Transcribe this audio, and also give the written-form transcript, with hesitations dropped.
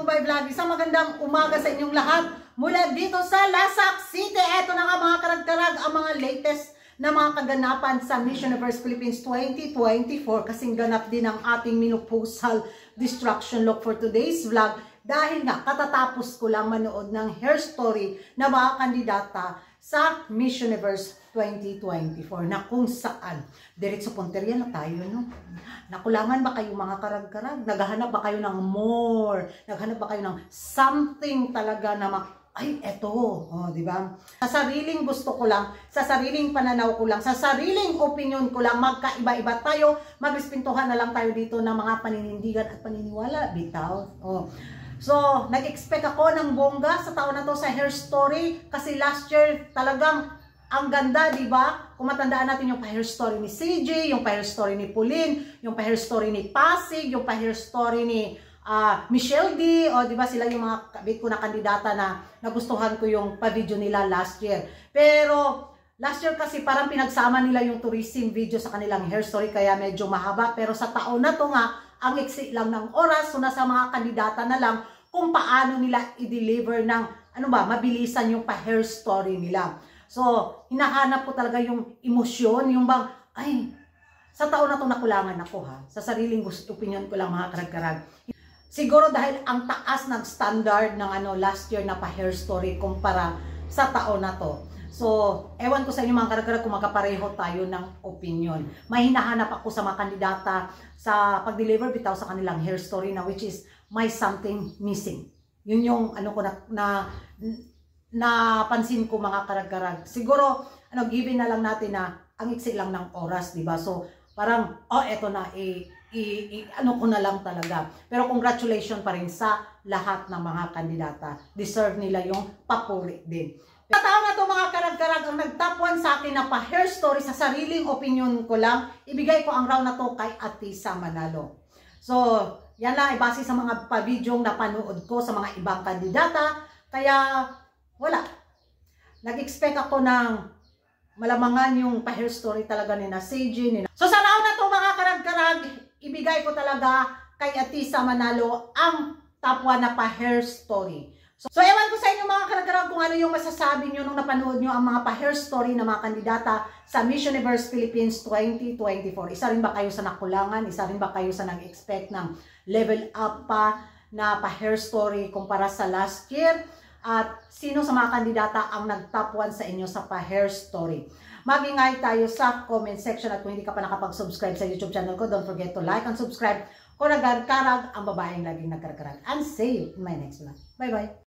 Bombay Vlog. Isang magandang umaga sa inyong lahat mula dito sa Lasak City. Ito na nga mga karagdarag ang mga latest na mga kaganapan sa Miss Universe Philippines 2024. Kasing ganap din ang ating menopausal destruction look for today's vlog. Dahil nga katatapos ko lang manood ng hair story na mga kandidata sa Miss Universe 2024 na kung saan diretso punteriya na tayo, no? Nakulangan ba kayo mga karag-karag? Naghahanap ba kayo ng more? Naghahanap ba kayo ng something talaga na ay, eto, oh, di ba? Sa sariling gusto ko lang, sa sariling pananaw ko lang, sa sariling opinion ko lang, magkaiba-iba tayo, magrispintuhan na lang tayo dito ng mga paninindigan at paniniwala, bitaw. Oh. So, nag-expect ako ng bongga sa taon na to sa hair story kasi last year talagang ang ganda, di ba? Kung matandaan natin yung pa-hair story ni CJ, yung pa-hair story ni Pauline, yung pa-hair story ni Pasig, yung pa-hair story ni Michelle D, o di ba sila yung mga kabit ko na kandidata na nagustuhan ko yung pa-video nila last year. Pero last year kasi parang pinagsama nila yung tourism video sa kanilang hair story kaya medyo mahaba. Pero sa taon na to nga, ang iksi lang ng oras, so nasa mga kandidata na lang kung paano nila i-deliver ng ano ba, mabilisan yung pa-hair story nila. So, hinahanap ko talaga yung emosyon, yung bang, ay, sa taon na to nakulangan ako ha. Sa sariling opinion ko lang mga karag-karag. Siguro dahil ang taas ng standard ng last year na pa-hair story kumpara sa taon na to. So, ewan ko sa inyo mga karag-karag kung magkapareho tayo ng opinion. May hinahanap ako sa mga kandidata sa pag-deliver bitaw sa kanilang hair story na which is may something missing. Yun yung ano ko napansin ko mga karag-karag. Siguro, given na lang natin na ang iksi lang ng oras, di ba? So, parang, oh, eto na, ano ko na lang talaga. Pero congratulations pa rin sa lahat ng mga kandidata. Deserve nila yung papuri din. Sa taon na to mga karag-karag, ang nag-top 1 sa akin na pa-hair story sa sariling opinion ko lang, ibigay ko ang round na to kay Atisa Manalo. So, yan lang, base sa mga pa-videong napanood ko sa mga ibang kandidata. Kaya, wala. Nag-expect ako ng malamangan yung pa-hair story talaga ni CJ. So, sa round na to mga karag-karag, ibigay ko talaga kay Atisa Manalo ang top 1 na pa-hair story. So, ewan ko sa inyo mga karag-karag kung ano yung masasabi nyo nung napanood nyo ang mga pa-hair story ng mga kandidata sa Miss Universe Philippines 2024. Isa rin ba kayo sa nakulangan? Isa rin ba kayo sa nag-expect ng level up pa na pa-hair story kumpara sa last year? At sino sa mga kandidata ang nag-top 1 sa inyo sa pa-hair story? Mag-ingay tayo sa comment section at kung hindi ka pa nakapag-subscribe sa YouTube channel ko, don't forget to like and subscribe. Kung nagkarag ang babaeng laging nagkarag. And see you in my next vlog. Bye-bye!